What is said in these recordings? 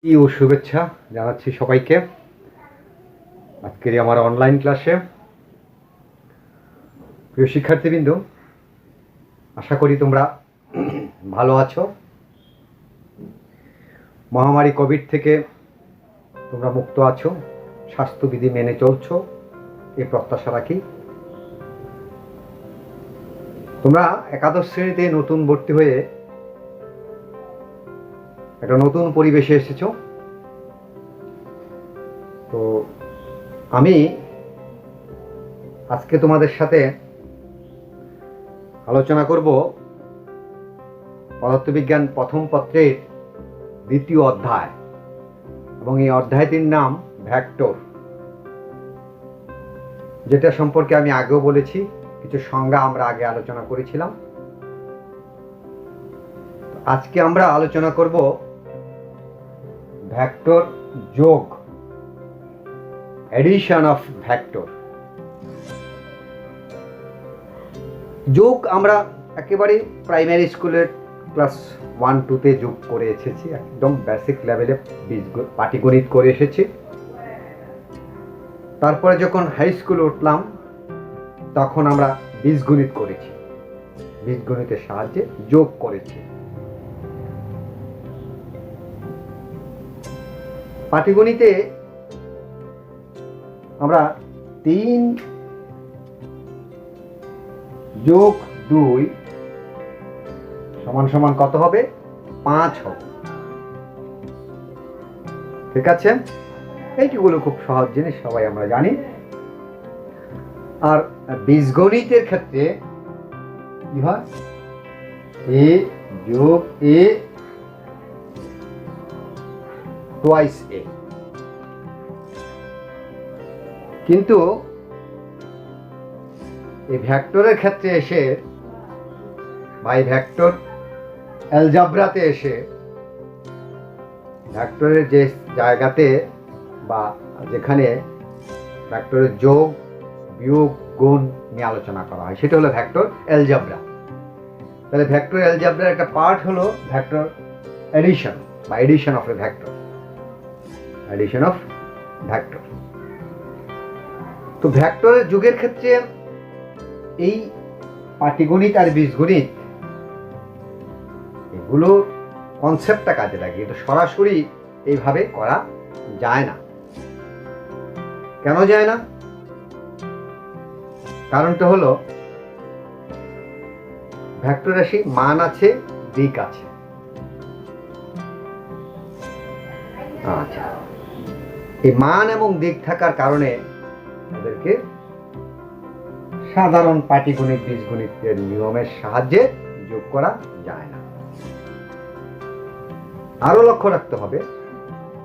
ও শুভেচ্ছা জানাচ্ছি সবাইকে আজকের আমার অনলাইন ক্লাসে। প্রিয় শিক্ষার্থীবৃন্দ, আশা করি তোমরা ভালো আছো। মহামারী কোভিড থেকে তোমরা মুক্ত আছো, স্বাস্থ্যবিধি মেনে চলছো, এই প্রত্যাশা রাখি। তোমরা একাদশ শ্রেণীতে নতুন ভর্তি হয়ে একটা নতুন পরিবেশে এসেছো। তো আমি আজকে তোমাদের সাথে আলোচনা করব পদার্থবিজ্ঞান প্রথম পত্রের দ্বিতীয় অধ্যায়, এবং এই অধ্যায়টির নাম ভেক্টর, যেটা সম্পর্কে আমি আগেও বলেছি। কিছু সংজ্ঞা আমরা আগে আলোচনা করেছিলাম। আজকে আমরা আলোচনা করব ভেক্টর যোগ, এডিশন অফ ভেক্টর। যোগ আমরা একেবারে প্রাইমারি স্কুলের ক্লাস 1-2তে যোগ করে এসেছি, একদম বেসিক লেভেলে পাটিগণিত করে এসেছি। তারপরে যখন হাই স্কুলে উঠলাম তখন আমরা বীজগণিত করেছি, বীজগণিতের সাহায্যে যোগ করেছি। পাটিগণিতে আমরা 3 যোগ 2 সমান সমান কত হবে? 5 হবে। ঠিক আছে, এইগুলো খুব সহজ জিনিস, সবাই আমরা জানি। আর বীজগণিতের ক্ষেত্রে কি হয়? এ যোগ এ টুয়াইস এ। কিন্তু এই ভেক্টরের ক্ষেত্রে এসে বা এই ভেক্টর অ্যালজাব্রাতে এসে ভেক্টরের যে জায়গাতে বা যেখানে ভেক্টরের যোগ বিয়োগ গুণ নিয়ে আলোচনা করা হয়, সেটা হলো ভেক্টর অ্যালজাব্রা। তাহলে ভেক্টর অ্যালজাব্রার একটা পার্ট হলো ভেক্টর এডিশন বা edition of A vector, edition of vector. তো ভেক্টরের যুগের ক্ষেত্রে এই পাটিগণিত আর বীজগণিত এগুলো কনসেপ্টটা কাজে লাগে, এটা সরাসরি এইভাবে করা যায় না। কেন যায় না? কারণটা হলো ভেক্টর রাশি মান আছে, দিক আছে। আচ্ছা, এই মান এবং দিক থাকার কারণে এদেরকে সাধারণ পাটিগণিত বীজগণিতের নিয়মের সাহায্যে যোগ করা যায় না। আরো লক্ষ্য রাখতে হবে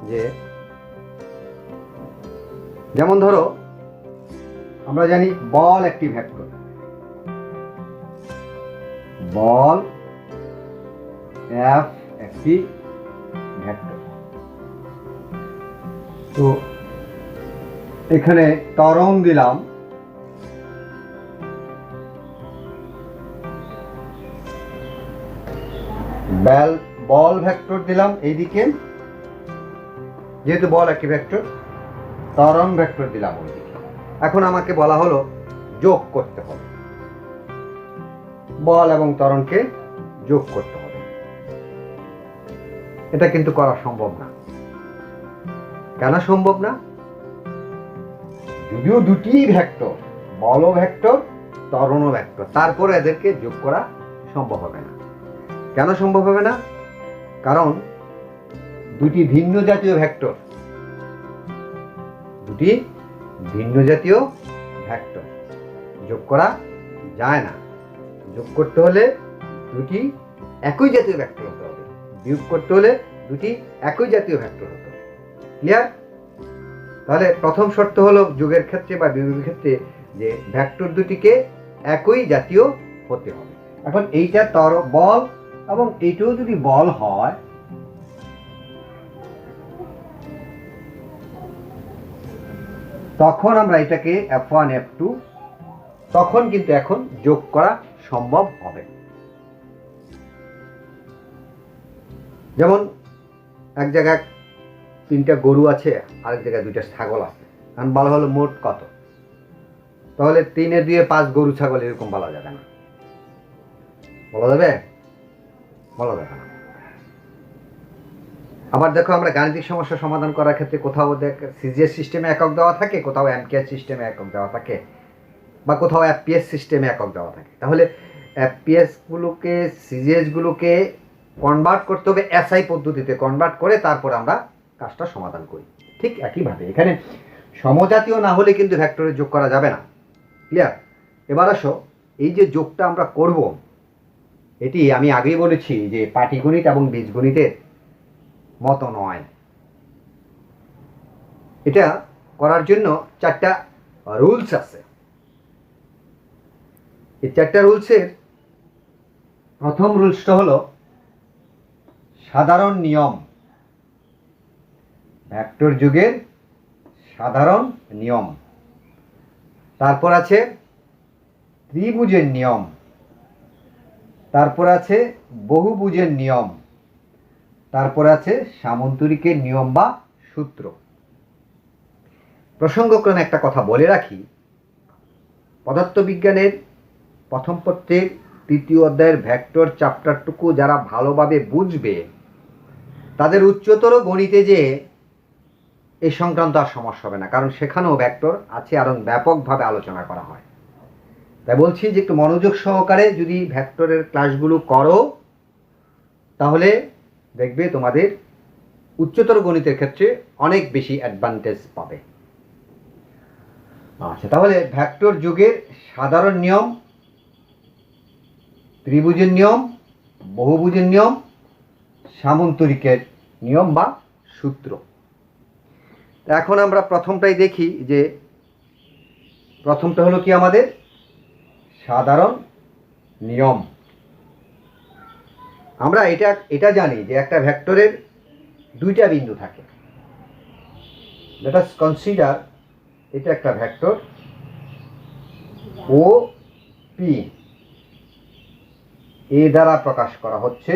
যে, যেমন ধরো আমরা জানি বল একটি ভেক্টর, বল এফ একটি ভেক্টর। তো এখানে ত্বরণ দিলাম, বল ভেক্টর দিলাম এইদিকে, যেহেতু বল একটি ভেক্টর, ত্বরণ ভেক্টর দিলাম ওইদিকে। এখন আমাকে বলা হলো যোগ করতে হবে, বল এবং ত্বরণকে যোগ করতে হবে। এটা কিন্তু করা সম্ভব না। কেন সম্ভব না? যদিও দুটি ভেক্টর, বলও ভেক্টর ত্বরণও ভেক্টর, তারপরে এদেরকে যোগ করা সম্ভব হবে না। কেন সম্ভব হবে না? কারণ দুটি ভিন্ন জাতীয় ভেক্টর, দুটি ভিন্ন জাতীয় ভেক্টর যোগ করা যায় না। যোগ করতে হলে দুটি একই জাতীয় ভেক্টর হতে হবে, বিয়োগ করতে হলে দুটি একই জাতীয় ভেক্টর হতে হবে। ক্লিয়ার? তাহলে প্রথম শর্ত হলো যোগের ক্ষেত্রে বা বিয়োগের ক্ষেত্রে যে ভেক্টর দুটিকে একই জাতীয় হতে হবে। এখন এইটা বল এবং এইটাও যদি বল হয়, তখন আমরা এটাকে F1 F2, তখন কিন্তু এখন যোগ করা সম্ভব হবে। যেমন এক জায়গায় 3টা গরু আছে, আরেক জায়গায় 2টা ছাগল আছে, কারণ বলা হলো মোট কত, তাহলে 3 এর 2 এ 5 গরু ছাগল এরকম বলা যাবে না, বলা যাবে? বলা যাবে না। আবার দেখো, আমরা গাণিতিক সমস্যা সমাধান করার ক্ষেত্রে কোথাও সিজিএস সিস্টেমে একক দেওয়া থাকে, কোথাও এমকেএস সিস্টেমে একক দেওয়া থাকে, বা কোথাও এফপিএস সিস্টেমে একক দেওয়া থাকে। তাহলে এফপিএসগুলোকে সিজিএসগুলোকে কনভার্ট করতে হবে এসআই পদ্ধতিতে, কনভার্ট করে তারপর আমরা কাজটা সমাধান করি। ঠিক একইভাবে এখানে সমজাতীয় না হলে কিন্তু ভেক্টরে যোগ করা যাবে না। ক্লিয়ার? এবার আসো, এই যে যোগটা আমরা করব, এটি আমি আগেই বলেছি যে পাটিগণিত এবং বীজগণিতের মতো নয়। এটা করার জন্য 4টা রুলস আছে। এই 4টা রুলসের প্রথম রুলসটা হলো সাধারণ নিয়ম, ভেক্টর যোগের সাধারণ নিয়ম। তারপর আছে ত্রিভুজের নিয়ম, তারপর আছে বহুভুজের নিয়ম, তারপর আছে সামন্তরিকের নিয়ম বা সূত্র। প্রসঙ্গক্রমে একটা কথা বলে রাখি, পদার্থবিজ্ঞানের প্রথম পত্রের 3য় অধ্যায়ের ভেক্টর চ্যাপ্টারটুকু যারা ভালোভাবে বুঝবে, তাদের উচ্চতর গণিতে যে এই সংক্রান্ত আর সমস্যা হবে না, কারণ সেখানেও ভেক্টর আছে আরও ব্যাপকভাবে আলোচনা করা হয়। তাই বলছি যে একটু মনোযোগ সহকারে যদি ভেক্টরের ক্লাসগুলো করো, তাহলে দেখবে তোমাদের উচ্চতর গণিতের ক্ষেত্রে অনেক বেশি অ্যাডভান্টেজ পাবে। আচ্ছা, তাহলে ভেক্টর যোগের সাধারণ নিয়ম, ত্রিভুজের নিয়ম, বহুভুজের নিয়ম, সামন্তরিকের নিয়ম বা সূত্র। এখন আমরা প্রথমটাই দেখি, যে প্রথমটা হলো কি আমাদের সাধারণ নিয়ম। আমরা এটা জানি যে একটা ভেক্টরের 2টা বিন্দু থাকে। লেট আস কনসিডার এটা একটা ভেক্টর ও পি, এ দ্বারা প্রকাশ করা হচ্ছে।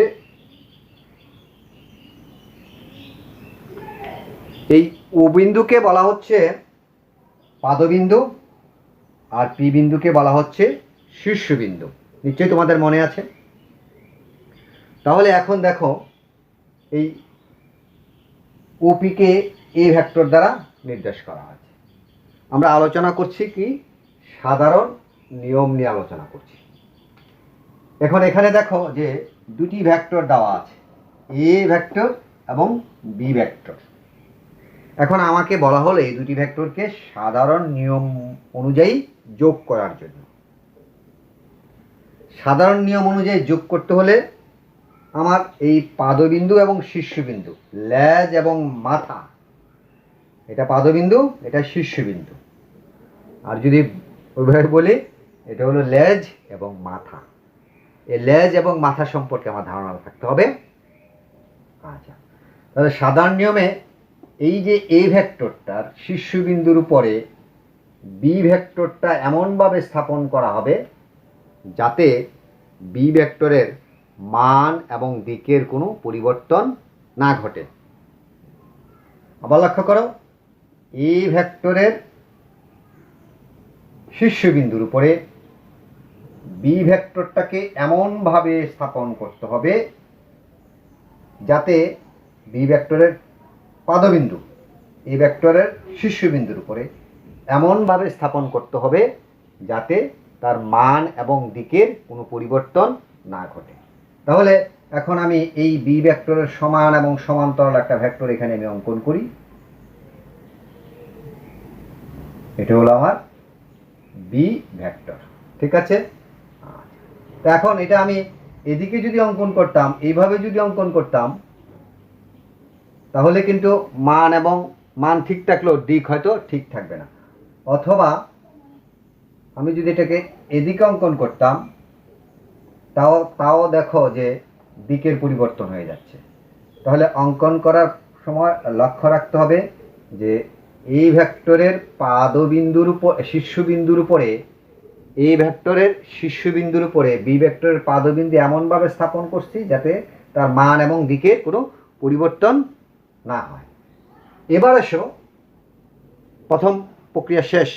এই ও বিন্দুকে বলা হচ্ছে পাদবিন্দু, আর পি বিন্দুকে বলা হচ্ছে শীর্ষবিন্দু। নিশ্চয়ই তোমাদের মনে আছে। তাহলে এখন দেখো, এই ওপিকে এ ভেক্টর দ্বারা নির্দেশ করা আছে। আমরা আলোচনা করছি কি সাধারণ নিয়ম নিয়ে আলোচনা করছি। এখন এখানে দেখো যে 2টি ভেক্টর দেওয়া আছে, এ ভেক্টর এবং বি ভেক্টর। এখন আমাকে বলা হলো এই 2টি ভেক্টরকে সাধারণ নিয়ম অনুযায়ী যোগ করার জন্য। সাধারণ নিয়ম অনুযায়ী যোগ করতে হলে আমার এই পাদবিন্দু এবং শীর্ষবিন্দু, লেজ এবং মাথা, এটা পাদবিন্দু, এটা শীর্ষবিন্দু। আর যদি ওইভাবে বলি, এটা হলো লেজ এবং মাথা। এই লেজ এবং মাথা সম্পর্কে আমার ধারণা থাকতে হবে। আচ্ছা, তাহলে সাধারণ নিয়মে এই যে এ ভেক্টরটার শীর্ষবিন্দুর উপরে বি ভেক্টরটা এমনভাবে স্থাপন করা হবে যাতে বি ভেক্টরের মান এবং দিকের কোনো পরিবর্তন না ঘটে। আবার লক্ষ্য করো, এ ভেক্টরের শীর্ষবিন্দুর উপরে বি ভেক্টরটাকে এমনভাবে স্থাপন করতে হবে যাতে বি ভেক্টরের পাদবিন্দু এই ভেক্টরের শীর্ষবিন্দুর উপরে এমনভাবে স্থাপন করতে হবে যাতে তার মান এবং দিকের কোনো পরিবর্তন না ঘটে। তাহলে এখন আমি এই বি ভেক্টরের সমান এবং সমান্তরাল একটা ভেক্টর এখানে আমি অঙ্কন করি। এটা হলো আমার বি ভেক্টর, ঠিক আছে। তো এখন এটা আমি এদিকে যদি অঙ্কন করতাম, এইভাবে যদি অঙ্কন করতাম, তাহলে কিন্তু মান ঠিক থাকলেও দিক হয়তো ঠিক থাকবে না। অথবা আমি যদি এটাকে এদিকে অঙ্কন করতাম, তাও দেখো যে দিকের পরিবর্তন হয়ে যাচ্ছে। তাহলে অঙ্কন করার সময় লক্ষ্য রাখতে হবে যে এই ভেক্টরের পাদবিন্দুর উপর শীর্ষবিন্দুর উপরে এই ভেক্টরের শীর্ষবিন্দুর উপরে বি ভেক্টরের পাদবিন্দু এমনভাবে স্থাপন করছি যাতে তার মান এবং দিকের কোনো পরিবর্তন না হয়। এবার এসো প্রথম প্রক্রিয়া শেষ,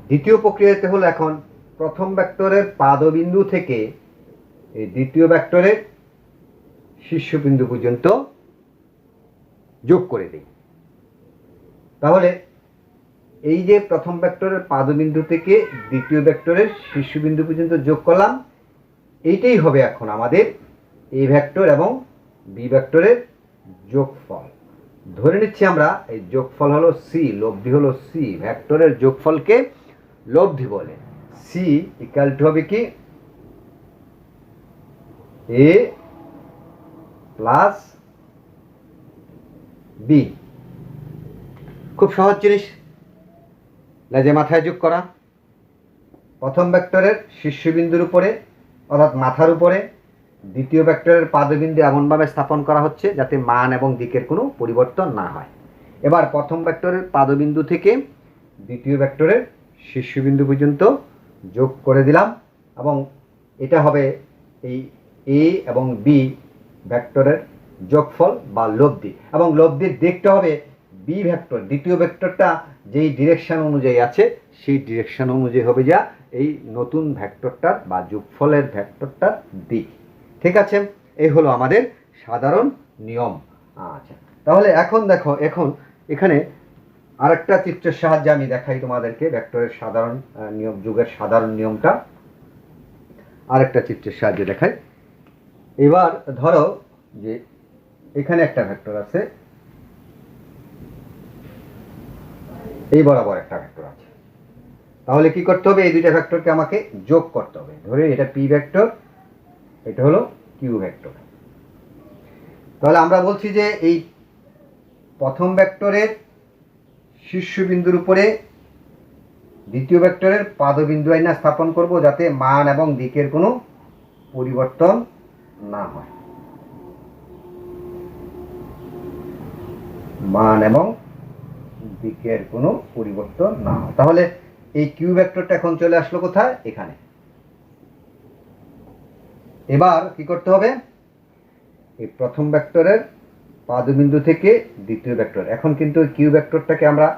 দ্বিতীয় প্রক্রিয়াতে হলো এখন প্রথম ভেক্টরের পাদবিন্দু থেকে এই দ্বিতীয় ভেক্টরের শীর্ষবিন্দু পর্যন্ত যোগ করে দিই। তাহলে এই যে প্রথম ভেক্টরের পাদবিন্দু থেকে দ্বিতীয় ভেক্টরের শীর্ষবিন্দু পর্যন্ত যোগ করলাম, এইটাই হবে এখন আমাদের এ ভেক্টর এবং বি ভেক্টরের যোগফল। ধরে নিচ্ছি আমরা এই যোগফল হলো সি, লব্ধি হলো সি, ভেক্টরের যোগফলকে লব্ধি বলে। সি ইকুয়াল টু হবে কি এ প্লাস বি। খুব সহজ জিনিস, লেজে মাথায় যোগ করা। প্রথম ভেক্টরের শীর্ষবিন্দুর উপরে অর্থাৎ মাথার উপরে দ্বিতীয় ভেক্টরের পাদবিন্দু এমনভাবে স্থাপন করা হচ্ছে যাতে মান এবং দিকের কোনো পরিবর্তন না হয়। এবার প্রথম ভেক্টরের পাদবিন্দু থেকে দ্বিতীয় ভেক্টরের শীর্ষবিন্দু পর্যন্ত যোগ করে দিলাম এবং এটা হবে এই এ এবং বি ভেক্টরের যোগফল বা লব্ধি। এবং লব্ধির দিকটা হবে বি ভেক্টর, দ্বিতীয় ভেক্টরটা যেই ডিরেকশন অনুযায়ী আছে সেই ডিরেকশন অনুযায়ী হবে যা এই নতুন ভেক্টরটার বা যোগফলের ভেক্টরটার দিক। ঠিক আছে, এই হলো আমাদের সাধারণ নিয়ম। আচ্ছা, তাহলে এখন দেখো, এখন এখানে আরেকটা চিত্রের সাহায্যে আমি দেখাই তোমাদেরকে ভেক্টরের সাধারণ নিয়ম, যোগের সাধারণ নিয়মটা আরেকটা চিত্রের সাহায্যে দেখাই। এবার ধরো যে এখানে একটা ভেক্টর আছে, এই বরাবর একটা ভেক্টর আছে। তাহলে কি করতে হবে, এই দুইটা ভেক্টরকে আমাকে যোগ করতে হবে। ধরে এটা পি ভেক্টর, এটা হলো কিউ ভেক্টর। তাহলে আমরা বলছি যে এই প্রথম ভেক্টরের শীর্ষবিন্দুর উপরে দ্বিতীয় ভেক্টরের পাদবিন্দু আইনা স্থাপন করব যাতে মান এবং দিকের কোনো পরিবর্তন না হয়। মান এবং দিকের কোনো পরিবর্তন না হয়। তাহলে এই কিউ ভেক্টরটা এখন চলে আসলো কোথায়, এখানে। এবার কি করতে হবে, এই প্রথম ভেক্টরের পাদবিন্দু থেকে দ্বিতীয় ভেক্টর, এখন কিন্তু কিউ ভেক্টরটাকে আমরা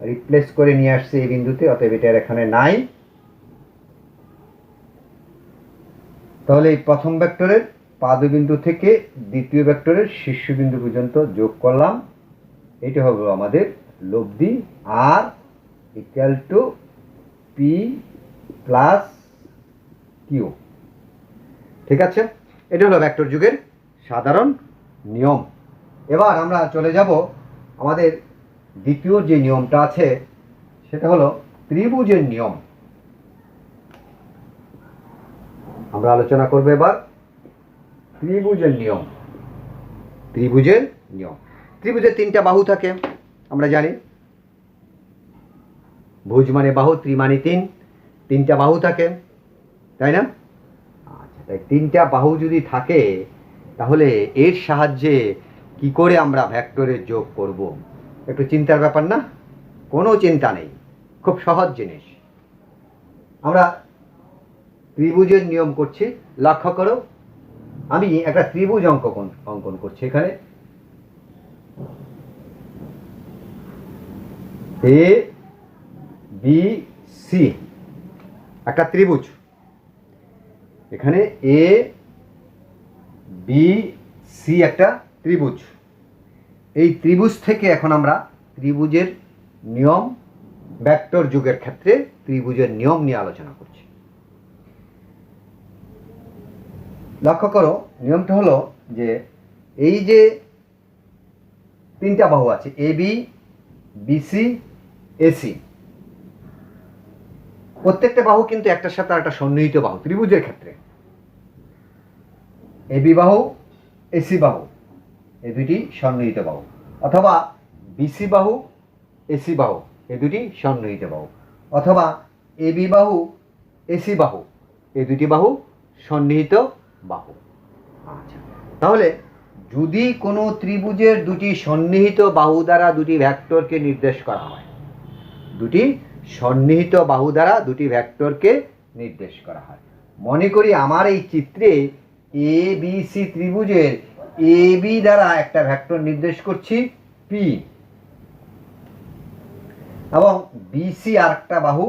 রিপ্লেস করে নিয়ে আসছি এই বিন্দুতে, অতএব এটা এখানে নাই। তাহলে এই প্রথম ভেক্টরের পাদবিন্দু থেকে দ্বিতীয় ভেক্টরের শীর্ষবিন্দু পর্যন্ত যোগ করলাম, এটা হলো আমাদের লব্ধি R equal to P plus Q. ঠিক আছে, এটা হলো ভেক্টর যুগের সাধারণ নিয়ম। এবার আমরা চলে যাব আমাদের দ্বিতীয় যে নিয়মটা আছে সেটা হলো ত্রিভুজের নিয়ম। আমরা আলোচনা করব এবার ত্রিভুজের নিয়ম। ত্রিভুজের নিয়ম, ত্রিভুজের তিনটা বাহু থাকে আমরা জানি। ভুজ মানে বাহু, ত্রি মানে তিন, তিনটা বাহু থাকে, তাই না? আচ্ছা, তাই তিনটা বাহু যদি থাকে তাহলে এর সাহায্যে কি করে আমরা ভেক্টরের যোগ করব? একটু চিন্তার ব্যাপার না? কোনো চিন্তা নেই, খুব সহজ জিনিস। আমরা ত্রিভুজের নিয়ম করছি, লক্ষ্য করো আমি একটা ত্রিভুজ অঙ্কন করছি এখানে। এ বি সি একটা ত্রিভুজ, এখানে এ বি সি একটা ত্রিভুজ। এই ত্রিভুজ থেকে এখন আমরা ত্রিভুজের নিয়ম, ভেক্টর যুগের ক্ষেত্রে ত্রিভুজের নিয়ম নিয়ে আলোচনা করছি। লক্ষ্য করো, নিয়মটা হলো যে এই যে তিনটা বাহু আছে এ বি, বিসি, এসি, প্রত্যেকটা বাহু কিন্তু একটার সাথে একটা সন্নিহিত বাহু ত্রিভুজের ক্ষেত্রে। এবি বাহু, এসি বাহু, এই দুটি সন্নিহিত বাহু, অথবা বিসি বাহু, এসি বাহু, এই দুটি সন্নিহিত বাহু, অথবা এবি বাহু, এসি বাহু, এই দুটি বাহু সন্নিহিত বাহু। আচ্ছা, তাহলে যদি কোনো ত্রিভুজের দুটি সন্নিহিত বাহু দ্বারা দুটি ভেক্টরকে নির্দেশ করা হয়, দুটি সন্নিহিত বাহু দ্বারা দুটি ভেক্টরকে নির্দেশ করা হয়। মনে করি আমার এই চিত্রে এ বি সি ত্রিভুজের এ বি দ্বারা একটা ভেক্টর নির্দেশ করছি, পি, এবং বিসি আর একটা বাহু,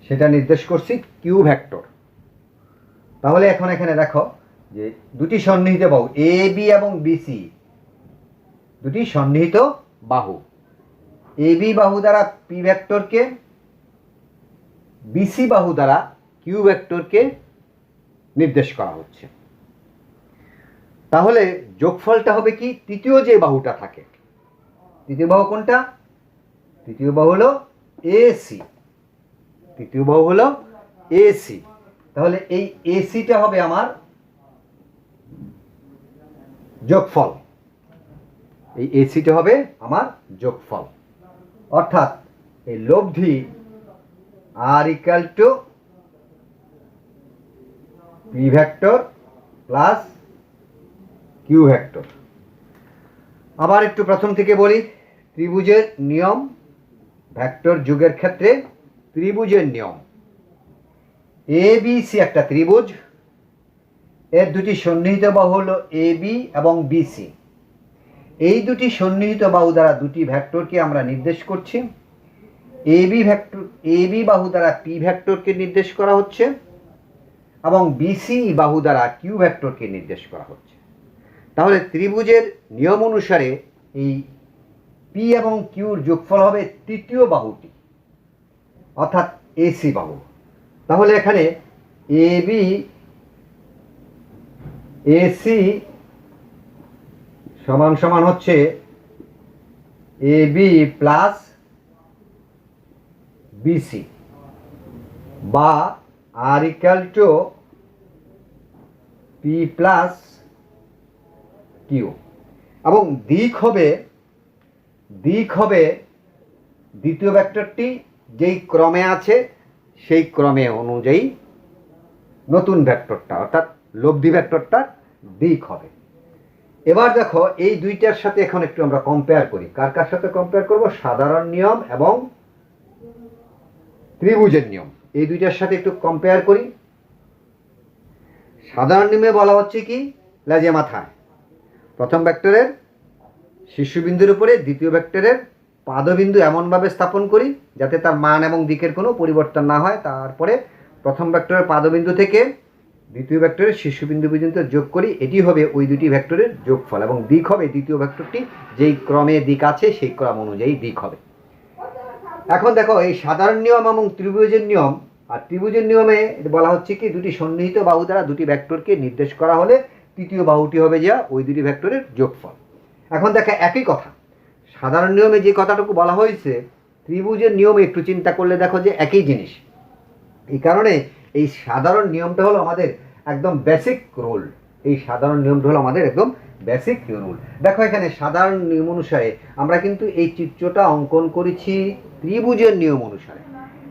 সেটা নির্দেশ করছি কিউ ভেক্টর। তাহলে এখন এখানে দেখো যে দুটি সন্নিহিত বাহু এ বি এবং বিসি, দুটি সন্নিহিত বাহু। এ বি বাহু দ্বারা পি ভেক্টরকে, বিসি বাহু দ্বারা কিউ ভেক্টরকে নির্দেশ করা হচ্ছে। তাহলে যোগফলটা হবে কি, তৃতীয় যে বাহুটা থাকে, তৃতীয় বাহু কোনটা? তৃতীয় বাহু হলো এসি, তৃতীয় বাহু হলো এসি। তাহলে এই এসিটা হবে আমার যোগফল, এই এসিটা হবে আমার যোগফল। অর্থাৎ এই লব্ধি R equal to P vector plus Q vector. আবার একটু প্রথম থেকে বলি, ত্রিভুজের নিয়ম, ভেক্টর যুগের ক্ষেত্রে ত্রিভুজের নিয়ম। এ বি সি একটা ত্রিভুজ, এর দুটি সন্নিহিত বাহু হলো এ বি এবং বিসি। এই দুটি সন্নিহিত বাহু দ্বারা দুটি ভেক্টরকে আমরা নির্দেশ করছি। A B vector, A B বাহু দ্বারা পি ভেক্টরকে নির্দেশ করা হচ্ছে এবং বিসি বাহু দ্বারা কিউ ভেক্টরকে নির্দেশ করা হচ্ছে। তাহলে ত্রিভুজের নিয়ম অনুসারে এই পি এবং কিউর যোগফল হবে তৃতীয় বাহুটি, অর্থাৎ এসি বাহু। তাহলে এখানে এ বি এসি সমান সমান হচ্ছে এ বি প্লাস বিসি, বা R equal to P plus Q. এবং দিক হবে দ্বিতীয় ভেক্টরটি যেই ক্রমে আছে সেই ক্রমে অনুযায়ী নতুন ভেক্টরটা, অর্থাৎ লব্ধি ভেক্টরটার দিক হবে। এবার দেখো এই দুইটার সাথে এখন একটু আমরা কম্পেয়ার করি। কার কার সাথে কম্পেয়ার করব? সাধারণ নিয়ম এবং ত্রিভুজের নিয়ম, এই দুইটার সাথে একটু কম্পেয়ার করি। সাধারণ নিয়মে বলা হচ্ছে কি, লেজে মাথায় প্রথম ভেক্টরের শীর্ষবিন্দুর উপরে দ্বিতীয় ভেক্টরের পাদবিন্দু এমনভাবে স্থাপন করি যাতে তার মান এবং দিকের কোনো পরিবর্তন না হয়। তারপরে প্রথম ভেক্টরের পাদবিন্দু থেকে দ্বিতীয় ভেক্টরের শীর্ষবিন্দু পর্যন্ত যোগ করি, এটি হবে ওই দুটি ভেক্টরের যোগফল, এবং দিক হবে দ্বিতীয় ভেক্টরটি যেই ক্রমে দিক আছে সেই ক্রম অনুযায়ী দিক হবে। এখন দেখো এই সাধারণ নিয়ম এবং ত্রিভুজের নিয়ম, আর ত্রিভুজের নিয়মে বলা হচ্ছে কি, দুটি সন্নিহিত বাহু দ্বারা দুটি ভেক্টরকে নির্দেশ করা হলে তৃতীয় বাহুটি হবে যা ওই দুটি ভেক্টরের যোগফল। এখন দেখো একই কথা, সাধারণ নিয়মে যে কথাটুকু বলা হয়েছে ত্রিভুজের নিয়মে একটু চিন্তা করলে দেখো যে একই জিনিস। এই কারণে এই সাধারণ নিয়মটা হলো আমাদের একদম বেসিক রুল, এই সাধারণ নিয়মটা হলো আমাদের একদম বেসিক রুল। দেখো এখানে সাধারণ নিয়ম অনুসারে আমরা কিন্তু এই চিত্রটা অঙ্কন করেছি ত্রিভুজের নিয়ম অনুসারে,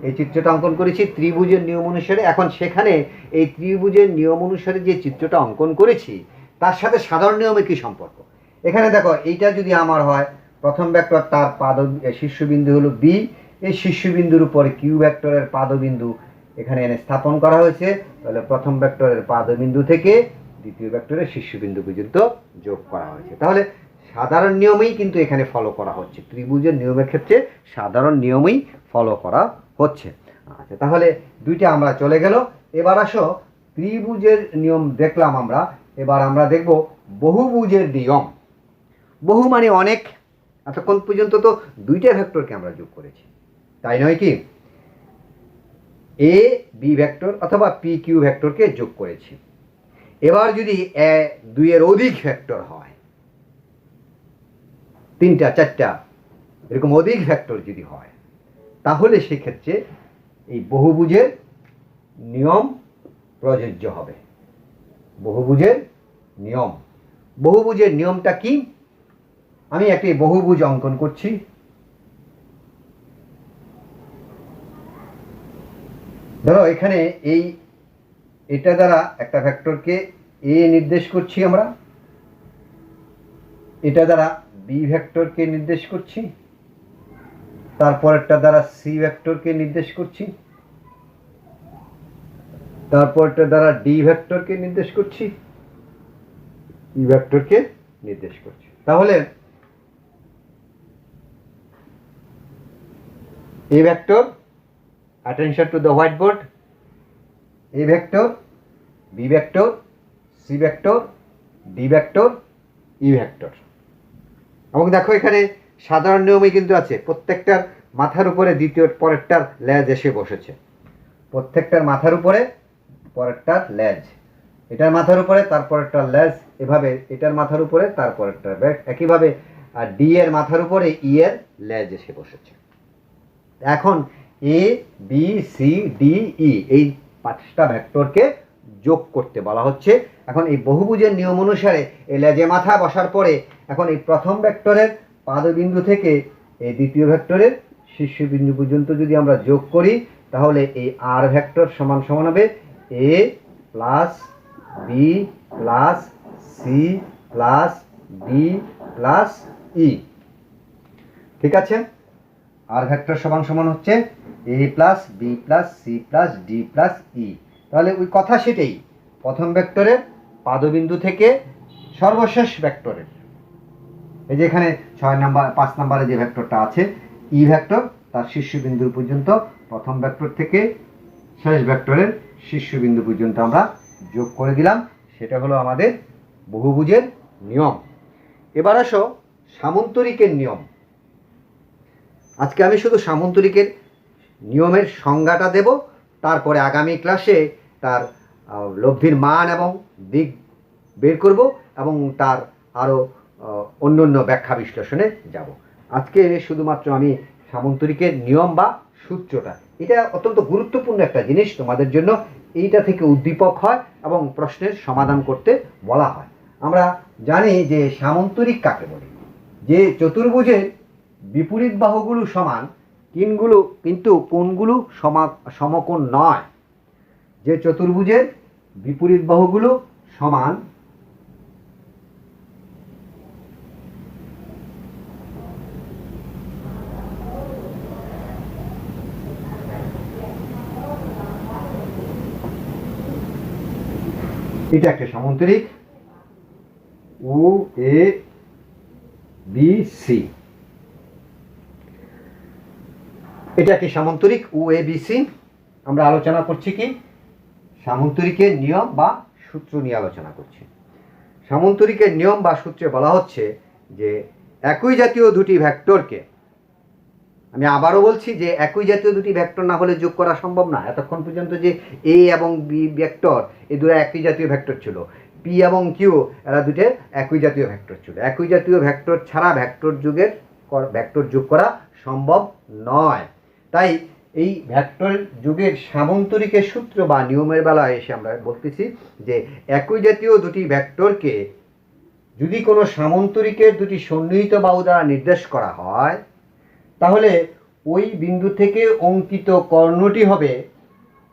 এই চিত্রটা অঙ্কন করেছি ত্রিভুজের নিয়ম অনুসারে। এখন সেখানে এই ত্রিভুজের নিয়ম অনুসারে যে চিত্রটা অঙ্কন করেছি তার সাথে সাধারণ নিয়মের কী সম্পর্ক? এখানে দেখো এইটা যদি আমার হয় প্রথম ভেক্টর, তার শীর্ষবিন্দু হলো বি, এই শীর্ষবিন্দুর উপরে কিউ ভেক্টরের পাদবিন্দু এখানে এনে স্থাপন করা হয়েছে। তাহলে প্রথম ভেক্টরের পাদবিন্দু থেকে দ্বিতীয় ভেক্টরের শীর্ষবিন্দু পর্যন্ত যোগ করা হয়েছে। তাহলে সাধারণ নিয়মেই কিন্তু এখানে ফলো করা হচ্ছে, ত্রিভুজের নিয়মের ক্ষেত্রে সাধারণ নিয়মেই ফলো করা হচ্ছে। আচ্ছা, তাহলে দুইটা আমরা চলে গেল। এবার আসো ত্রিভুজের নিয়ম দেখলাম আমরা, এবার আমরা দেখব বহুভুজের নিয়ম। বহু মানে অনেক, এতক্ষণ পর্যন্ত তো দুইটা ভেক্টরকে আমরা যোগ করেছি, তাই নয় কি? এ বি ভেক্টর অথবা পি কিউ ভেক্টরকে যোগ করেছি। এবার যদি দুইয়ের অধিক ভেক্টর হয়, তিনটা চারটা এরকম অধিক ভেক্টর যদি হয়, তাহলে সেক্ষেত্রে এই বহুভুজের নিয়ম প্রযোজ্য হবে। বহুভুজের নিয়ম, বহুভুজের নিয়মটা কি? আমি একটি বহুভুজ অঙ্কন করছি। ধরো এখানে এটা দ্বারা একটা ভেক্টরকে এ নির্দেশ করছি আমরা, এটা দ্বারা বি ভেক্টরকে নির্দেশ করছি, তারপরটা দ্বারা সি ভেক্টরকে নির্দেশ করছি, তারপরটা দ্বারা ডি ভেক্টরকে নির্দেশ করছি, ই ভেক্টরকে নির্দেশ করছি। তাহলে A vector, attention to the whiteboard, A vector, B vector, C vector, D vector, E vector। এবং দেখো এখানে সাধারণ নিয়মই কিন্তু আছে, প্রত্যেকটার মাথার উপরে দ্বিতীয় পরেরটার লেজ এসে বসেছে, প্রত্যেকটার মাথার উপরে পরেরটার লেজ, এটার মাথার উপরে তারপরেরটার লেজ, এভাবে এটার মাথার উপরে তারপরেরটার ব্যাগ, একইভাবে আর ডি এর মাথার উপরে ই এর লেজ এসে বসেছে। এখন A B C D E এই 5টা ভেক্টরকে যোগ করতে বলা হচ্ছে। এখন এই বহুভুজের নিয়ম অনুসারে এই লেজে মাথা বসার পরে এখন এই প্রথম ভেক্টরের পাদবিন্দু থেকে এই দ্বিতীয় ভেক্টরের শীর্ষবিন্দু পর্যন্ত যদি আমরা যোগ করি, তাহলে এই আর ভেক্টর সমান সমান হবে A plus B plus C plus D plus E. ঠিক আছে, আর ভেক্টর সমান সমান হচ্ছে A plus B plus C plus D plus E. তাহলে ওই কথা সেটাই, প্রথম ভেক্টরের পাদবিন্দু থেকে সর্বশেষ ভেক্টরের, এই যে এখানে 5 নম্বরে যে ভেক্টরটা আছে ই ভেক্টর, তার শীর্ষবিন্দু পর্যন্ত প্রথম ভেক্টর থেকে শেষ ভেক্টরের শীর্ষবিন্দু পর্যন্ত আমরা যোগ করে দিলাম। সেটা হলো আমাদের বহুভুজের নিয়ম। এবার আসো সামন্তরিকের নিয়ম। আজকে আমি শুধু সামন্তরিকের নিয়মের সংজ্ঞাটা দেব, তারপরে আগামী ক্লাসে তার লব্ধির মান এবং দিক বের করব এবং তার আরও অন্য ব্যাখ্যা বিশ্লেষণে যাব। আজকে শুধুমাত্র আমি সামন্তরিকের নিয়ম বা সূত্রটা, এটা অত্যন্ত গুরুত্বপূর্ণ একটা জিনিস তোমাদের জন্য, এইটা থেকে উদ্দীপক হয় এবং প্রশ্নের সমাধান করতে বলা হয়। আমরা জানি যে সামন্তরিক কাকে বলে, যে চতুর্ভুজের বিপরীত বাহুগুলো সমান কিন্তু কোণগুলো সমকোণ নয়। যে চতুর্ভুজের বিপরীত বাহুগুলো সমান এটা একটা সামন্তরিক ও এ বি সি। এটা একটি সামন্তরিক ও এ বি সি। আমরা আলোচনা করছি কি সামন্তরিকের নিয়ম বা সূত্র নিয়ে আলোচনা করছি। সামন্তরিকের নিয়ম বা সূত্রে বলা হচ্ছে যে একই জাতীয় দুটি ভেক্টরকে, আমি আবারও বলছি যে একই জাতীয় দুটি ভেক্টর না হলে যোগ করা সম্ভব না। এতক্ষণ পর্যন্ত যে এ এবং বি ভেক্টর, এই দুটো একই জাতীয় ভেক্টর ছিল, পি এবং কিউ এরা দুটো একই জাতীয় ভেক্টর ছিল। একই জাতীয় ভেক্টর ছাড়া ভেক্টর যোগ করা সম্ভব নয়। তাই এই ভেক্টর যোগের সামন্তরিকের সূত্র বা নিয়মের বেলায় এসে আমরা বলতেছি যে একই জাতীয় দুটি ভেক্টরকে যদি কোনো সামন্তরিকের দুটি সন্নিহিত বাহু দ্বারা নির্দেশ করা হয়, তাহলে ওই বিন্দু থেকে অঙ্কিত কর্ণটি হবে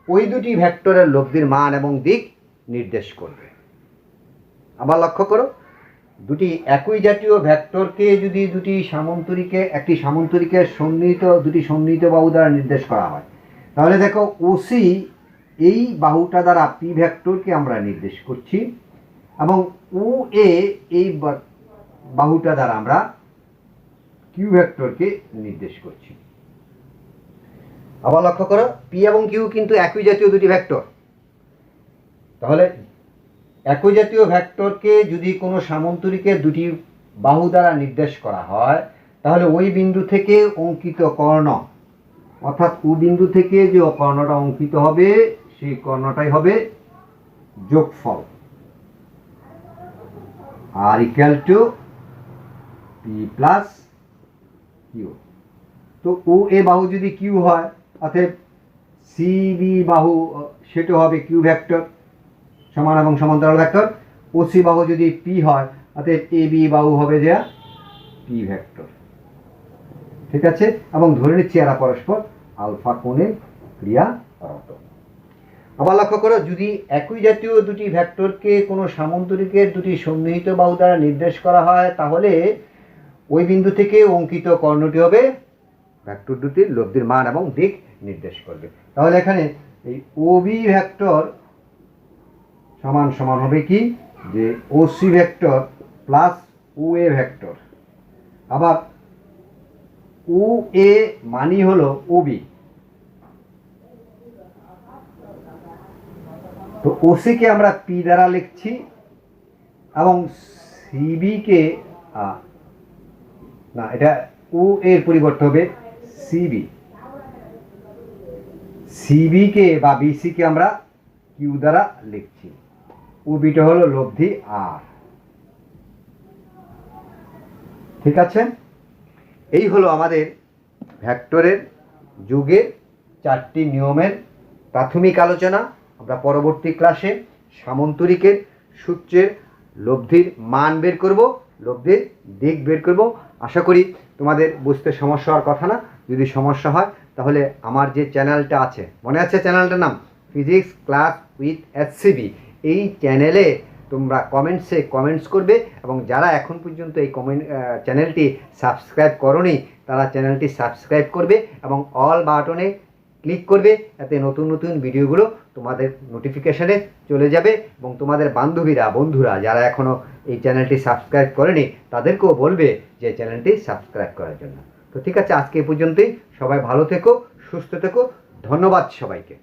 ওই দুটি ভেক্টরের লব্ধির মান এবং দিক নির্দেশ করবে। আবার লক্ষ্য করো, দুটি একই জাতীয় ভেক্টরকে যদি একটি সামন্তরিকের দুটি সন্নিহিত বাহু দ্বারা নির্দেশ করা হয়, তাহলে দেখো ওসি এই বাহুটা দ্বারা পি ভেক্টরকে আমরা নির্দেশ করছি এবং ও এ এই বাহুটা দ্বারা আমরা কিউ ভেক্টরকে নির্দেশ করছি। আবার লক্ষ্য করো, পি এবং কিউ কিন্তু একই জাতীয় দুটি ভেক্টর। তাহলে একই জাতীয় ভেক্টরকে যদি কোনো সামন্তরিকের দুটি বাহু দ্বারা নির্দেশ করা হয়, তাহলে ওই বিন্দু থেকে অঙ্কিত কর্ণ, অর্থাৎ ও বিন্দু থেকে যে কর্ণটা অঙ্কিত হবে সেই কর্ণটাই হবে যোগফল, R equal to P plus Q. তো ও এ বাহু যদি কিউ হয়, অর্থাৎ সি বি বাহু সেটা হবে কিউ ভেক্টর সমান এবং সমান্তরাল ভেক্টর। ও সি বাহু যদি পি হয়, অর্থাৎ এ বি বাহু হবে যে পি ভেক্টর। ঠিক আছে, এবং ধরে নিচ্ছি এরা পরস্পর আলফা কোণে ক্রিয়ারত। আবার লক্ষ্য করো, যদি একই জাতীয় দুটি ভেক্টরকে কোনো সামন্তরিকের দুটি সন্নিহিত বাহু দ্বারা নির্দেশ করা হয়, তাহলে ওই বিন্দু থেকে অঙ্কিত কর্ণটি হবে ভেক্টর দুটির লব্ধির মান এবং দিক নির্দেশ করবে। তাহলে এখানে এই ও বি ভেক্টর সমান সমান হবে কি, যে ও সি ভেক্টর প্লাস উ এ ভেক্টর। আবার উ এ মানি হলো ওবি। তো ওসিকে আমরা পি দ্বারা লিখছি এবং সিবিকে না, এটা উ এর পরিবর্তে হবে সিবি। সিবিকে বা বিসিকে আমরা কিউ দ্বারা লিখছি। ওবিটা হলো লব্ধি আর। ঠিক আছে, এই হলো আমাদের ভেক্টরের যুগের 4টি নিয়মের প্রাথমিক আলোচনা। আমরা পরবর্তী ক্লাসে সামন্তরিকের সূত্রের লব্ধির মান বের করব, লব্ধির দিক বের করব। আশা করি তোমাদের বুঝতে সমস্যা হওয়ার কথা না। যদি সমস্যা হয় তাহলে আমার যে চ্যানেলটা আছে, মনে আছে চ্যানেলটার নাম ফিজিক্স ক্লাস উইথ এসসিবি, এই চ্যানেলে তোমরা কমেন্টস করবে এবং যারা এখন পর্যন্ত এই চ্যানেলটি সাবস্ক্রাইব করোনি তারা চ্যানেলটি সাবস্ক্রাইব করবে এবং অল বাটনে ক্লিক করবে। এতে নতুন নতুন ভিডিওগুলো তোমাদের নোটিফিকেশানে চলে যাবে এবং তোমাদের বন্ধুরা যারা এখনও এই চ্যানেলটি সাবস্ক্রাইব করেনি তাদেরকেও বলবে যে চ্যানেলটি সাবস্ক্রাইব করার জন্য। তো ঠিক আছে, আজকে এই পর্যন্তই। সবাই ভালো থেকো, সুস্থ থেকো। ধন্যবাদ সবাইকে।